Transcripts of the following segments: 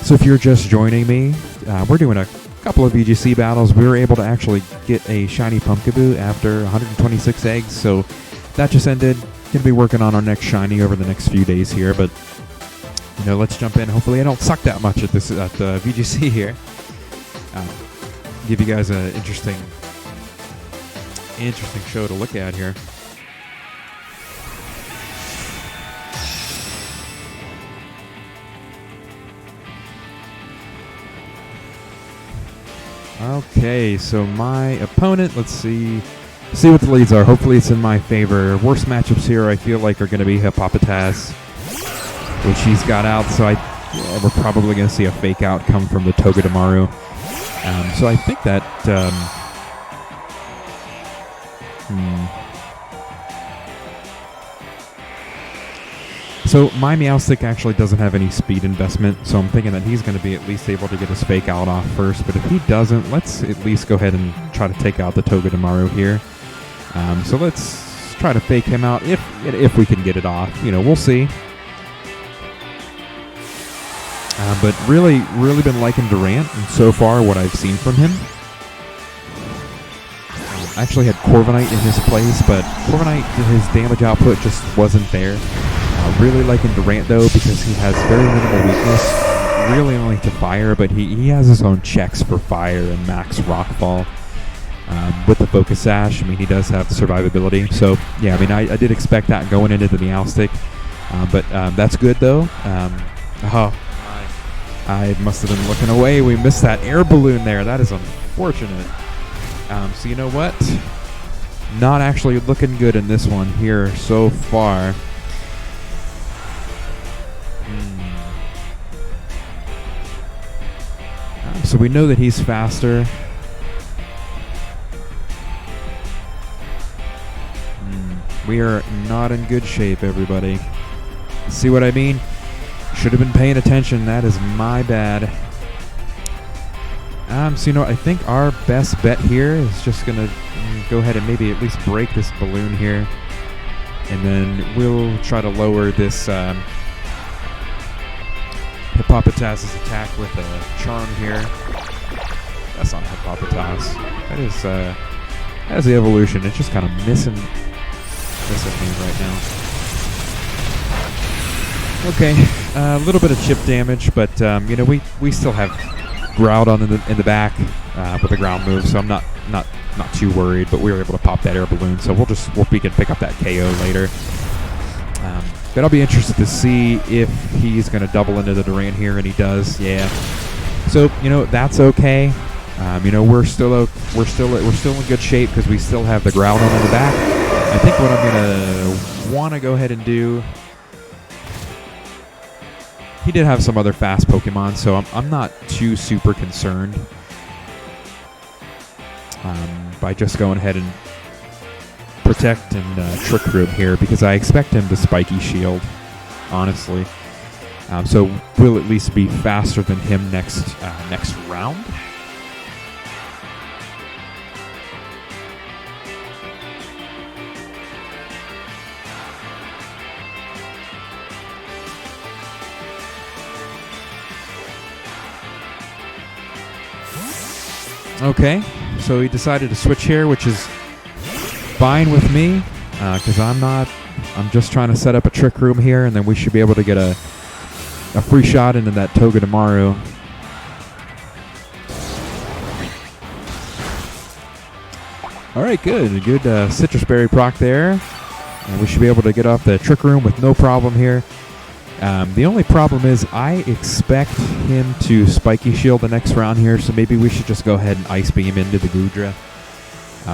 So if you're just joining me, we're doing a couple of VGC battles. We were able to actually get a shiny Pumpkaboo after 126 eggs, so that just ended. Gonna be working on our next shiny over the next few days here, but let's jump in. Hopefully I don't suck that much at this at the VGC here. Give you guys an interesting show to look at here. Okay, so my opponent, let's see what the leads are. Hopefully it's in my favor. Worst matchups here I feel like are going to be Hippopotas, which he's got out, so we're probably going to see a fake out come from the Togedemaru. So I think that So my Meowstic actually doesn't have any speed investment, so I'm thinking that he's going to be at least able to get his fake out off first. But if he doesn't, let's at least go ahead and try to take out the Togedemaru here. So let's try to fake him out if we can get it off. We'll see. But really been liking Durant, and so far what I've seen from him. I actually had Corviknight in his place, but Corviknight, his damage output just wasn't there. Really liking Durant though, because he has very minimal weakness, really only to fire, but he has his own checks for fire and max rockfall. With the Focus Sash, he does have the survivability. So yeah, I did expect that going into the Meowstic, but that's good though. I must have been looking away. We missed that air balloon there. That is unfortunate. So you know what? Not actually looking good in this one here so far. So we know that he's faster. We are not in good shape, everybody. See what I mean? Should have been paying attention. That is my bad. So I think our best bet here is just gonna go ahead and maybe at least break this balloon here, and then we'll try to lower this Hippopotas' attack with a charm here. That's not Hippopotas. That is the evolution. It's just kind of missing me right now. Okay, a little bit of chip damage, but we still have Groudon in the back with a ground move, so I'm not too worried. But we were able to pop that air balloon, so we can pick up that KO later. But I'll be interested to see if he's going to double into the Durant here, and he does. Yeah. So that's okay. We're still in good shape because we still have the Groudon in the back. I think what I'm going to want to go ahead and do. He did have some other fast Pokemon, so I'm not too super concerned by just going ahead and protect and Trick Room here, because I expect him to Spiky Shield, honestly. So we'll at least be faster than him next round. Okay, so he decided to switch here, which is fine with me, because I'm just trying to set up a Trick Room here, and then we should be able to get a free shot into that Togedemaru. Alright, good Citrus Berry proc there, and we should be able to get off the Trick Room with no problem here. The only problem is I expect him to Spiky Shield the next round here, so maybe we should just go ahead and Ice Beam into the Goodra.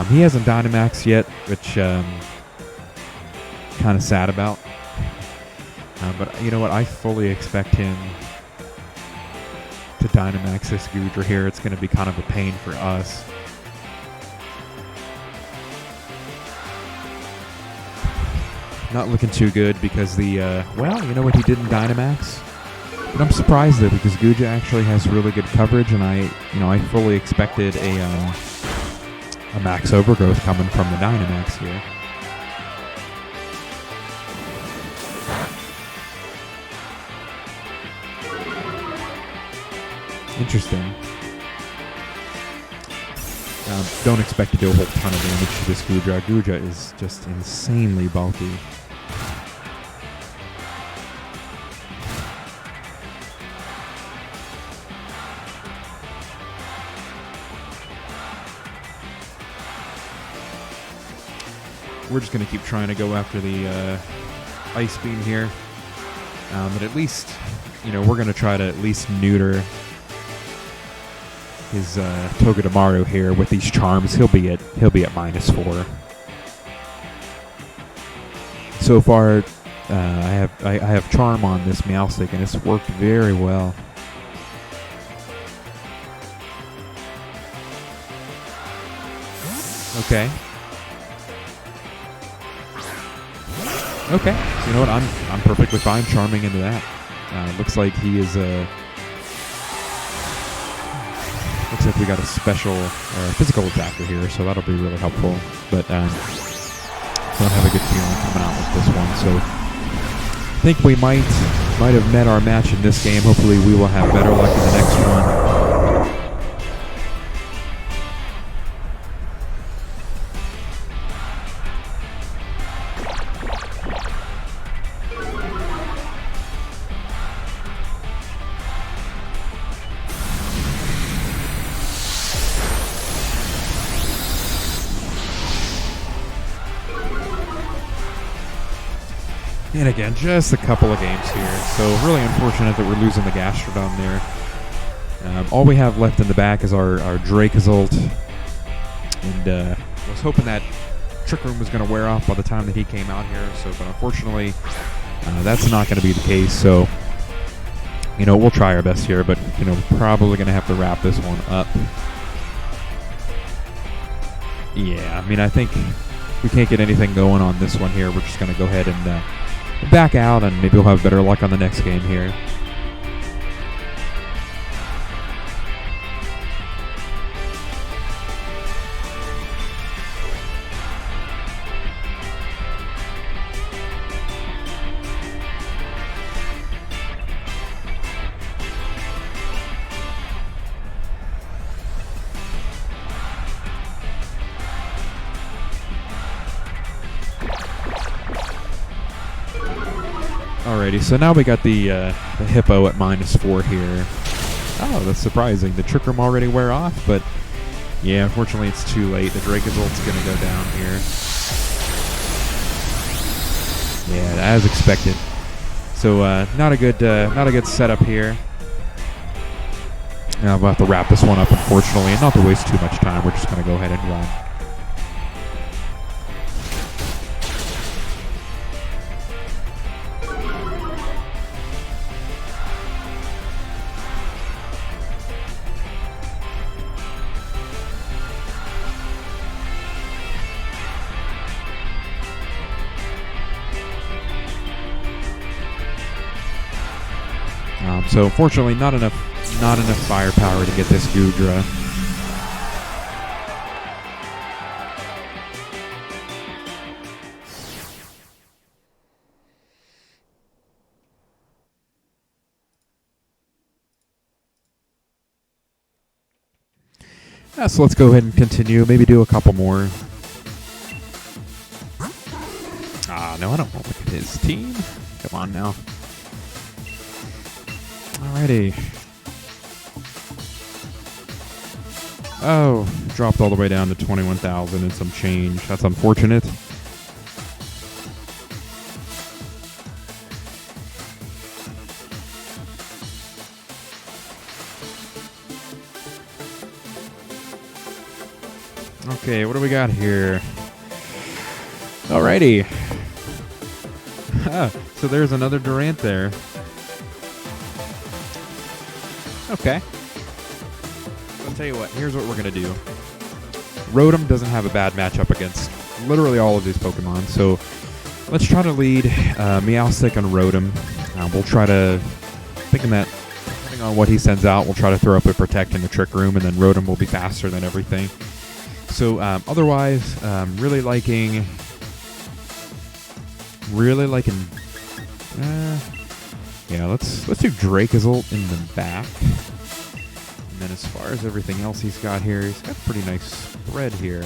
He hasn't Dynamaxed yet, which kind of sad about. But you know what? I fully expect him to Dynamax this Goodra here. It's going to be kind of a pain for us. Not looking too good because the, you know what, he didn't Dynamax? But I'm surprised though, because Goodra actually has really good coverage, and I fully expected a Max Overgrowth coming from the Dynamax here. Interesting. Don't expect to do a whole ton of damage to this Goodra. Goodra is just insanely bulky. We're just going to keep trying to go after the Ice Beam here. But at least, we're going to try to at least neuter his Togedemaru here with these charms. He'll be at -4. So far, I have charm on this Meowstic, and it's worked very well. Okay. Okay. So you know what? I'm perfectly fine charming into that. Looks like he is looks like we got a special physical attacker here, so that'll be really helpful. But don't have a good feeling coming out with this one. So I think we might have met our match in this game. Hopefully we will have better luck in the next one. And again, just a couple of games here. So really unfortunate that we're losing the Gastrodon there. All we have left in the back is our Dracozolt. And was hoping that Trick Room was going to wear off by the time that he came out here. But unfortunately, that's not going to be the case. So, we'll try our best here. But, probably going to have to wrap this one up. Yeah, I think we can't get anything going on this one here. We're just going to go ahead and back out, and maybe we'll have better luck on the next game here. Alrighty, so now we got the Hippo at -4 here. Oh, that's surprising. The Trick Room already wear off, but yeah, unfortunately it's too late. The Dracozolt's going to go down here. Yeah, as expected. So not a good setup here. Now we'll have to wrap this one up, unfortunately, and not to waste too much time. We're just going to go ahead and run. So unfortunately, not enough firepower to get this Goodra. So let's go ahead and continue. Maybe do a couple more. No, I don't want to look at his team. Come on now. Alrighty. Oh, dropped all the way down to 21,000 and some change. That's unfortunate. Okay, what do we got here? Alrighty. So there's another Durant there. Okay. I'll tell you what, here's what we're going to do. Rotom doesn't have a bad matchup against literally all of these Pokemon, so let's try to lead Meowstic and Rotom. We'll try to, depending on what he sends out, we'll try to throw up a Protect in the Trick Room, and then Rotom will be faster than everything. So otherwise, really liking, yeah, let's do Dracozolt in the back. then as far as everything else he's got here, he's got a pretty nice spread here.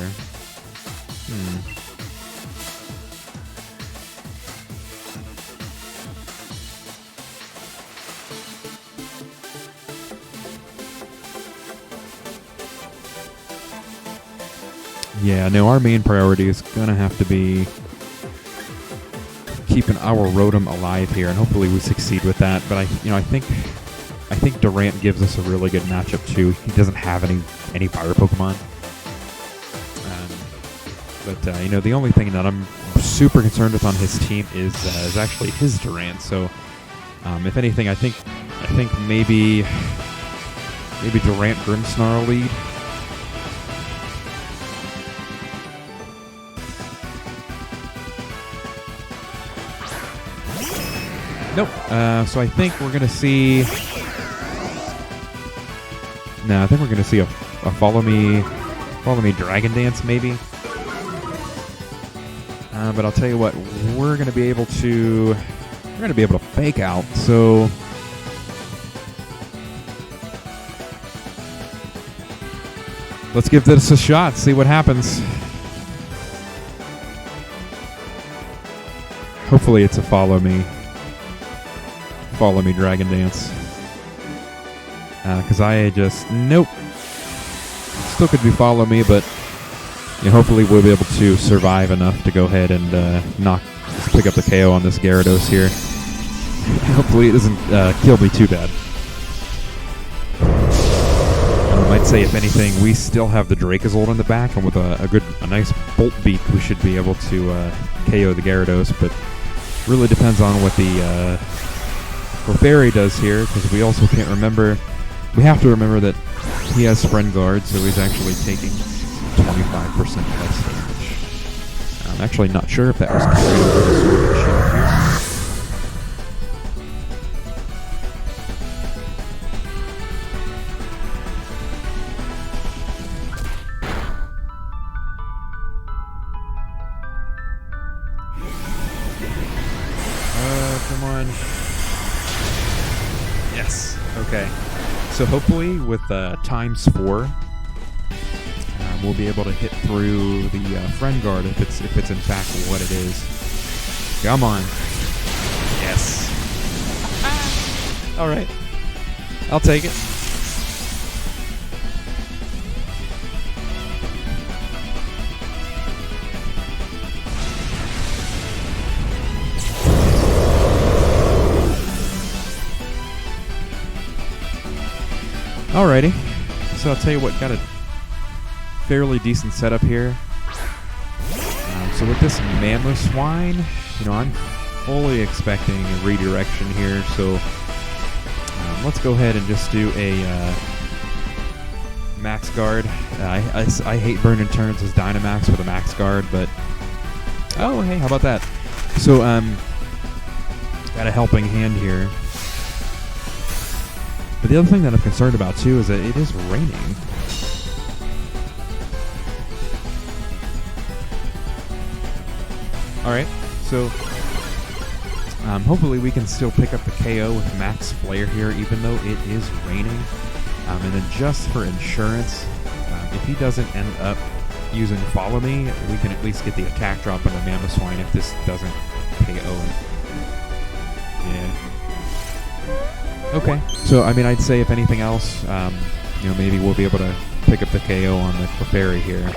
Yeah, no, our main priority is going to have to be keeping our Rotom alive here, and hopefully we succeed with that. But I think Durant gives us a really good matchup too. He doesn't have any fire Pokemon. But the only thing that I'm super concerned with on his team is actually his Durant. So if anything, I think maybe Durant Grimmsnarl lead. Nope. So I think we're gonna see. No, I think we're gonna see a follow me Dragon Dance maybe. But I'll tell you what, we're gonna be able to fake out. So let's give this a shot. See what happens. Hopefully, it's a follow me Dragon Dance. Because I just, nope. Still could be follow me, but hopefully we'll be able to survive enough to go ahead and pick up the KO on this Gyarados here. Hopefully it doesn't kill me too bad. I'd say, if anything, we still have the Dracozolt in the back, and with a nice Bolt Beak, we should be able to KO the Gyarados, but really depends on what the Clefairy does here, because we also can't remember. We have to remember that he has Friend Guard, so he's actually taking 25% less damage. I'm actually not sure if that was carried over to Sword and Shield here. Come on. Yes. Okay. So hopefully with ×4, we'll be able to hit through the Friend Guard if it's in fact what it is. Come on. Yes. All right. I'll take it. Alrighty, so I'll tell you what, got a fairly decent setup here. So with this Mamoswine, I'm fully expecting a redirection here, so let's go ahead and just do a Max Guard. I hate burning turns as Dynamax with a Max Guard, but oh hey, how about that? So got a helping hand here. But the other thing that I'm concerned about too is that it is raining. Alright, so hopefully we can still pick up the KO with Max Flare here, even though it is raining. And then just for insurance, if he doesn't end up using Follow Me, we can at least get the attack drop on the Mamoswine if this doesn't KO it. Yeah. Okay, so I'd say if anything else, maybe we'll be able to pick up the KO on the Clefairy here.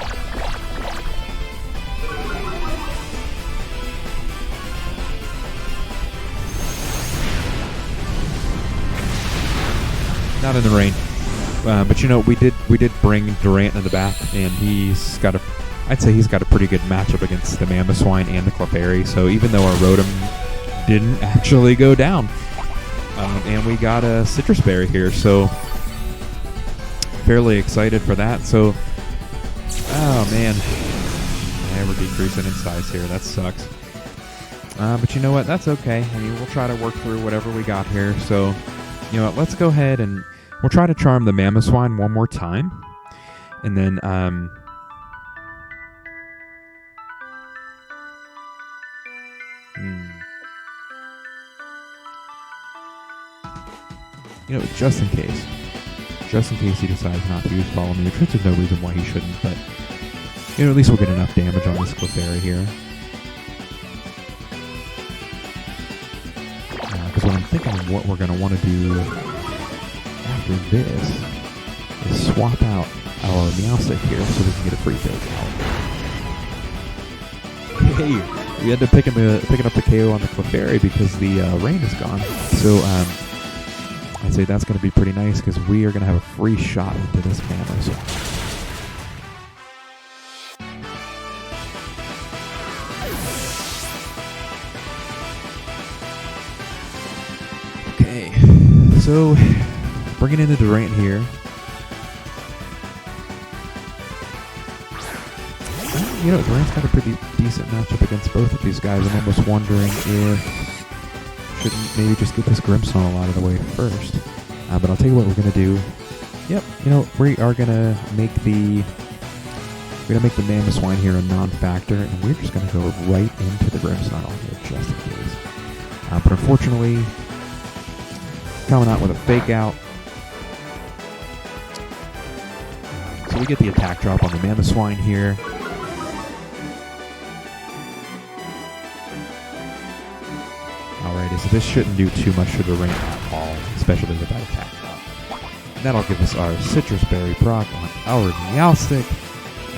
Not in the rain, but we did bring Durant in the back, and I'd say he's got a pretty good matchup against the Mamoswine and the Clefairy. So even though our Rotom didn't actually go down. And we got a Citrus Berry here, so fairly excited for that. So, oh man, yeah, we're decreasing in size here. That sucks. But you know what? That's okay. We'll try to work through whatever we got here. So, you know what? Let's go ahead and we'll try to charm the Mamoswine one more time, and then just in case. just in case he decides not to use Follow Me, which there's no reason why he shouldn't, but you know, at least we'll get enough damage on this Clefairy here. Because what I'm thinking of what we're going to want to do after this is swap out our Meowstic here so we can get a free build out. Hey, we end up picking up the KO on the Clefairy because the rain is gone. So I'd say that's going to be pretty nice because we are going to have a free shot into this Mamoswine. Okay, so bringing in the Durant here. You know, Durant's got a pretty decent matchup against both of these guys. I'm almost wondering if shouldn't maybe just get this Grimmsnarl out of the way first. But I'll tell you what we're gonna do. Yep, you know, we are gonna make the Mamoswine here a non-factor, and we're just gonna go right into the Grimmsnarl here just in case. But unfortunately, coming out with a fake out. So we get the attack drop on the Mamoswine here. Alrighty, so this shouldn't do too much to the rain at all, especially with that attack drop. And that'll give us our Citrus Berry proc on our Meowstic.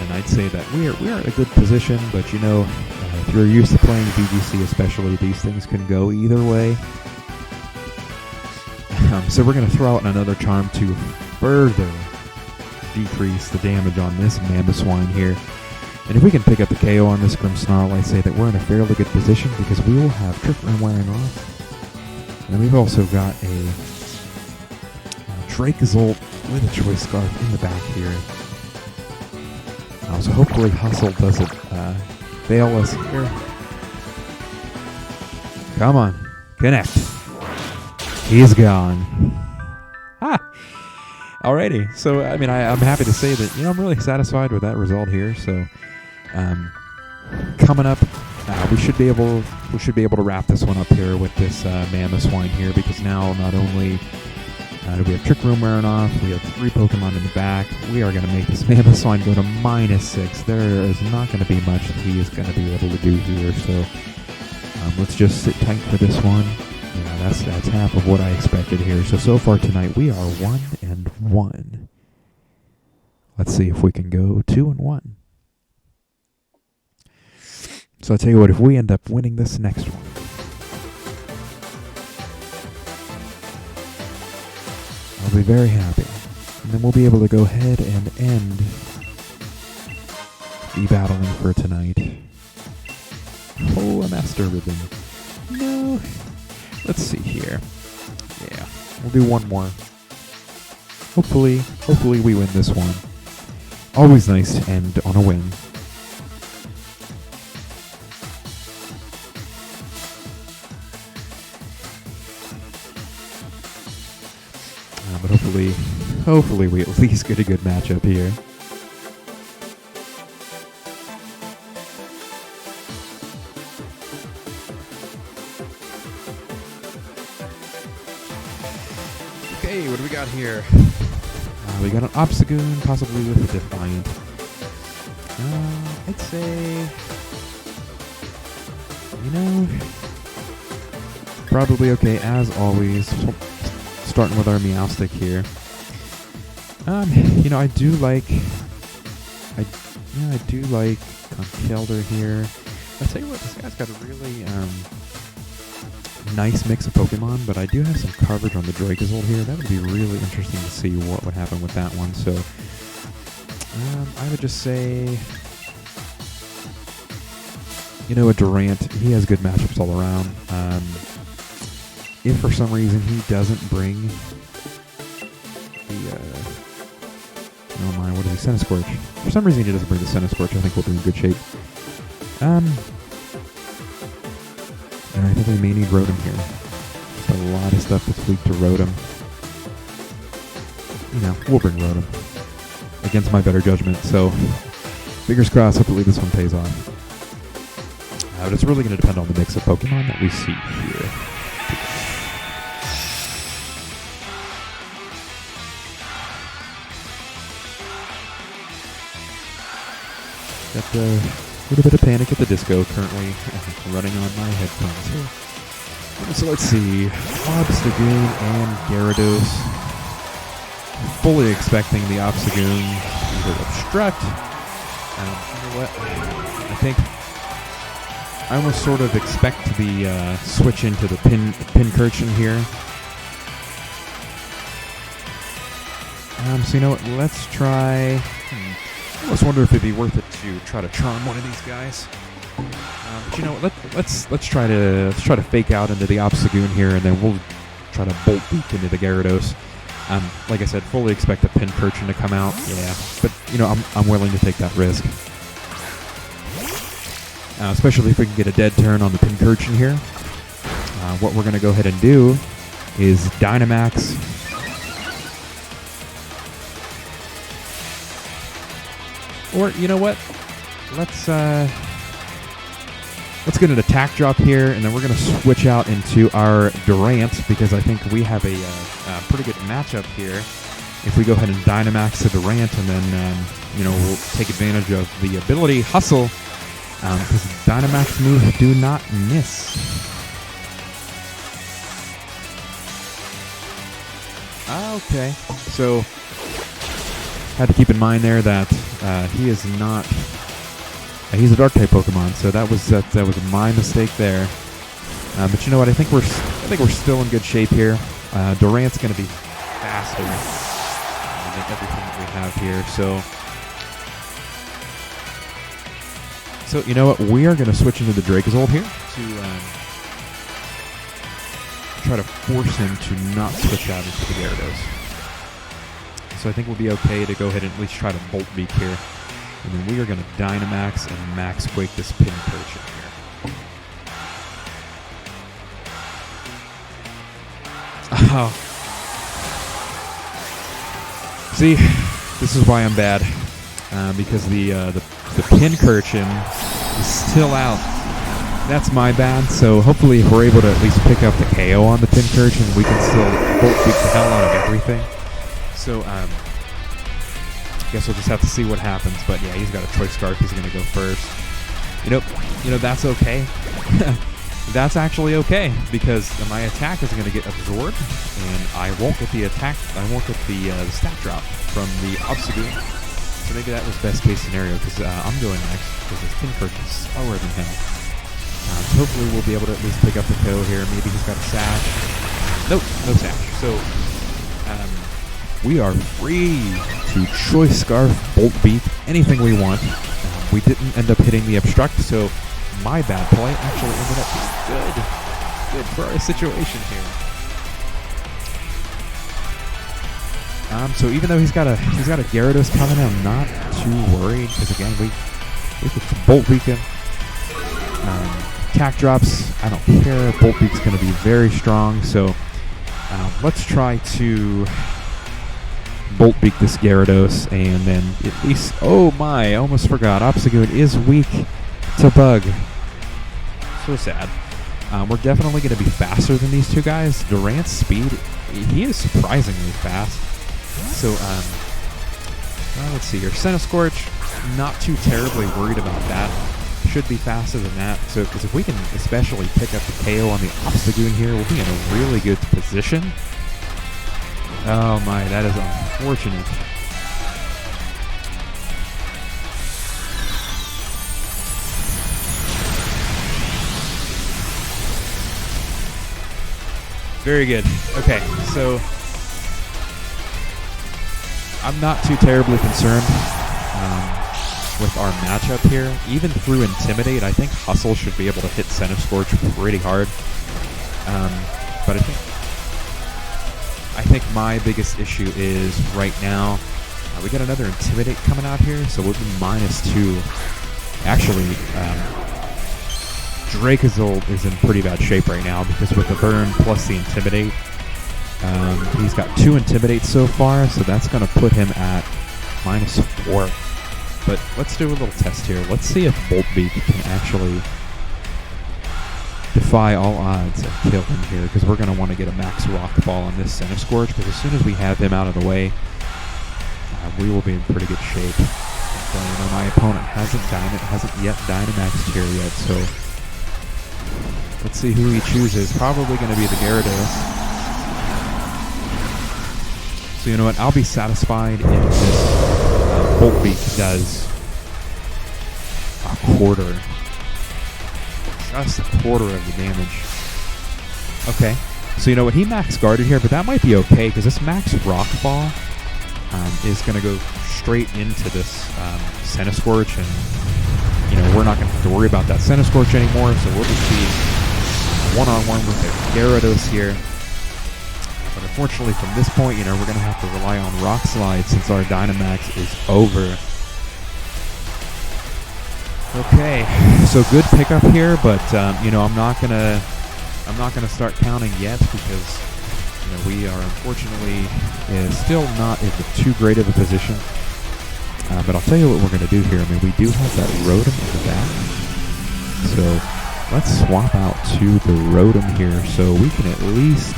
And I'd say that we are in a good position, but you know, if you're used to playing VGC especially, these things can go either way. So we're going to throw out another charm to further decrease the damage on this Mamoswine here. And if we can pick up the KO on this Grimmsnarl, I say that we're in a fairly good position because we will have Trick Room wearing off. And we've also got a Dracozolt with a Choice Scarf in the back here. So hopefully Hustle doesn't fail us here. Come on, connect. He's gone. Ha! Alrighty, so I mean, I'm happy to say that, you know, I'm really satisfied with that result here. So coming up, we should be able to wrap this one up here with this Mamoswine here, because now not only do we have Trick Room wearing off, we have 3 Pokemon in the back. We are going to make this Mamoswine go to -6. There is not going to be much that he is going to be able to do here. So let's just sit tight for this one. Yeah, that's half of what I expected here. So far tonight we are 1-1. Let's see if we can go 2-1. So I'll tell you what, if we end up winning this next one, I'll be very happy. And then we'll be able to go ahead and end the battling for tonight. Oh, a Master Ribbon. No. Let's see here. Yeah, we'll do one more. Hopefully we win this one. Always nice to end on a win. But hopefully we at least get a good matchup here. Okay, what do we got here? We got an Obstagoon, possibly with a Defiant. I'd say, you know, probably okay as always. Starting with our Meowstic here. You know, I do like Conkeldurr here. I'll tell you what, this guy's got a really nice mix of Pokemon, but I do have some coverage on the Dracozolt here. That would be really interesting to see what would happen with that one. So I would just say, you know, a Durant, he has good matchups all around. If for some reason he doesn't bring the, oh my, what is he, Centiskorch? For some reason he doesn't bring the Centiskorch, I think we'll be in good shape. And I think we may need Rotom here. Just a lot of stuff that's weak to Rotom. You know, we'll bring Rotom against my better judgment, so fingers crossed, hopefully this one pays off. But it's really going to depend on the mix of Pokemon that we see here. little bit of Panic at the Disco currently running on my headphones here. So let's see, Obstagoon and Gyarados. Fully expecting the Obstagoon to obstruct. You know what? I think I almost sort of expect the switch into the Pincurchin here. So you know what? Let's try. I almost wonder if it'd be worth it to try to charm one of these guys. But you know what? Let's try to fake out into the Obstagoon here, and then we'll try to Bolt Beak into the Gyarados. Like I said, fully expect the Pincurchin to come out. Yeah, but you know I'm willing to take that risk, especially if we can get a dead turn on the Pincurchin here. What we're gonna go ahead and do is Dynamax. Or you know what? Let's get an attack drop here, and then we're going to switch out into our Durant because I think we have a pretty good matchup here. If we go ahead and Dynamax the Durant, and then you know, we'll take advantage of the ability Hustle because Dynamax moves do not miss. Okay, so had to keep in mind there that he is not. He's a Dark-type Pokemon, so that was my mistake there. But you know what? I think we're still in good shape here. Durant's going to be faster than everything that we have here. So you know what? We are going to switch into the Dracozolt here to try to force him to not switch out into the Gyarados. So I think we'll be okay to go ahead and at least try to Bolt Beak here. And then we are going to Dynamax and Max Quake this Pincurchin here. Oh. See, this is why I'm bad. Because the Pincurchin is still out. That's my bad. So hopefully if we're able to at least pick up the KO on the Pincurchin, we can still Bolt Beak the hell out of everything. So, guess we'll just have to see what happens. But yeah, he's got a Choice Scarf. He's going to go first. You know, that's okay. That's actually okay because my attack is going to get absorbed, and I won't get the attack. I won't get the stat drop from the Obstagoon. So maybe that was best case scenario because I'm going next because this Pincurchin is slower than him. So hopefully we'll be able to at least pick up the KO here. Maybe he's got a Sash. Nope, no Sash. So. We are free to Choice Scarf, Bolt Beak, anything we want. We didn't end up hitting the Obstruct, so my bad play actually ended up being good for our situation here. So even though he's got a Gyarados coming, I'm not too worried because again we could Bolt Beak him. Attack drops, I don't care. Bolt Beak's going to be very strong, so let's try to Bolt Beak this Gyarados, and then at least, oh my, I almost forgot, Obstagoon is weak to Bug. So sad. We're definitely going to be faster than these two guys. Durant's speed, he is surprisingly fast. So, let's see here. Centiskorch, not too terribly worried about that. Should be faster than that. So, because if we can especially pick up the KO on the Obstagoon here, we'll be in a really good position. Oh my, that is unfortunate. Very good. Okay, so I'm not too terribly concerned with our matchup here. Even through Intimidate, I think Hustle should be able to hit Centiskorch pretty hard. But I think my biggest issue is right now, we got another Intimidate coming out here, so we'll be -2. Actually, Dracozolt is in pretty bad shape right now because with the Burn plus the Intimidate, he's got 2 Intimidates so far, so that's going to put him at -4. But let's do a little test here. Let's see if Bolt Beak can actually defy all odds and kill him here, because we're going to want to get a max rock fall on this Centiskorch, because as soon as we have him out of the way, we will be in pretty good shape. but my opponent hasn't yet Dynamaxed here yet, so let's see who he chooses. Probably going to be the Gyarados. So you know what? I'll be satisfied if this Bolt Beak does a quarter. Just a quarter of the damage. Okay. So you know what? He max guarded here, but that might be okay because this max Rock Fall is going to go straight into this Centiskorch, and you know we're not going to have to worry about that Centiskorch anymore. So we'll just be one-on-one with the Gyarados here. But unfortunately, from this point, you know we're going to have to rely on Rock Slide since our Dynamax is over. Okay, so good pickup here, but you know I'm not gonna start counting yet because you know we are unfortunately still not in too great of a position. But I'll tell you what we're gonna do here. I mean, we do have that Rotom in the back, so let's swap out to the Rotom here so we can at least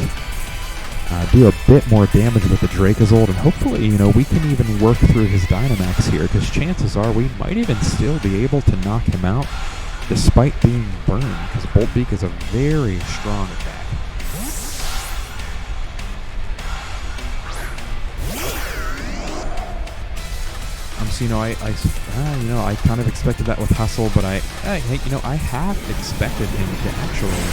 do a bit more damage with the Dracozolt, and hopefully, you know, we can even work through his Dynamax here, because chances are we might even still be able to knock him out despite being burned, because Bolt Beak is a very strong attack. So, you know, I kind of expected that with Hustle, but I have expected him to actually...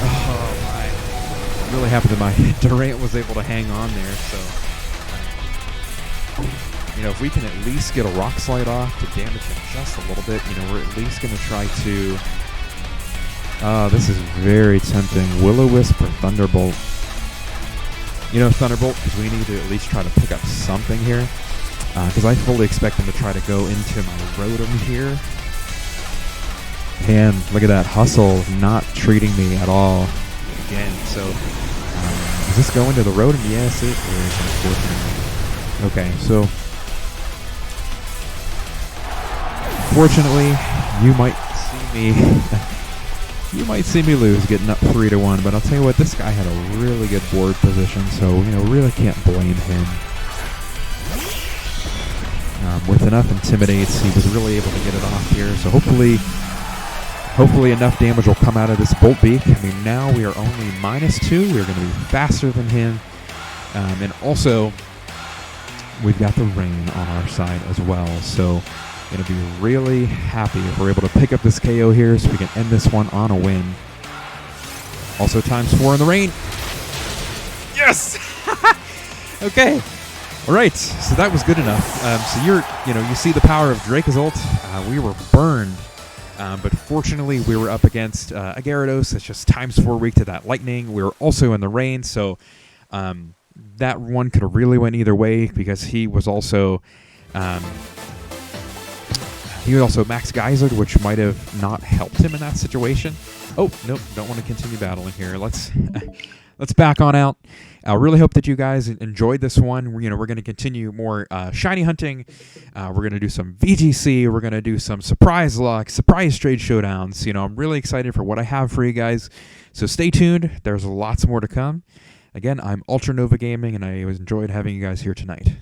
Oh, I'm really happy that my Durant was able to hang on there, so... You know, if we can at least get a Rock Slide off to damage him just a little bit, you know, we're at least going to try to... this is very tempting. Will-O-Wisp or Thunderbolt. You know, Thunderbolt, because we need to at least try to pick up something here. Because I fully expect him to try to go into my Rotom here. And look at that, Hustle not treating me at all again. So, is this going to the Rotom? Yes, it is, unfortunately. Okay, so... Fortunately, you might see me... You might see me lose getting up 3-1, but I'll tell you what, this guy had a really good board position, so, you know, really can't blame him. With enough Intimidates, he was really able to get it off here, so hopefully enough damage will come out of this Bolt Beak. I mean, now we are only -2. We're going to be faster than him. And also, we've got the rain on our side as well, so... Going to be really happy if we're able to pick up this KO here so we can end this one on a win. Also ×4 in the rain. Yes! Okay. All right. So that was good enough. So you see the power of Dracozolt. We were burned, but fortunately we were up against a Gyarados. It's just ×4 weak to that lightning. We were also in the rain, so that one could have really went either way because he was also. He also Max Geysered, which might have not helped him in that situation. Oh, nope, don't want to continue battling here. Let's back on out. I really hope that you guys enjoyed this one. We're going to continue more shiny hunting. We're going to do some VGC. We're going to do some surprise luck, surprise trade showdowns. You know, I'm really excited for what I have for you guys. So stay tuned. There's lots more to come. Again, I'm Ultra Nova Gaming, and I enjoyed having you guys here tonight.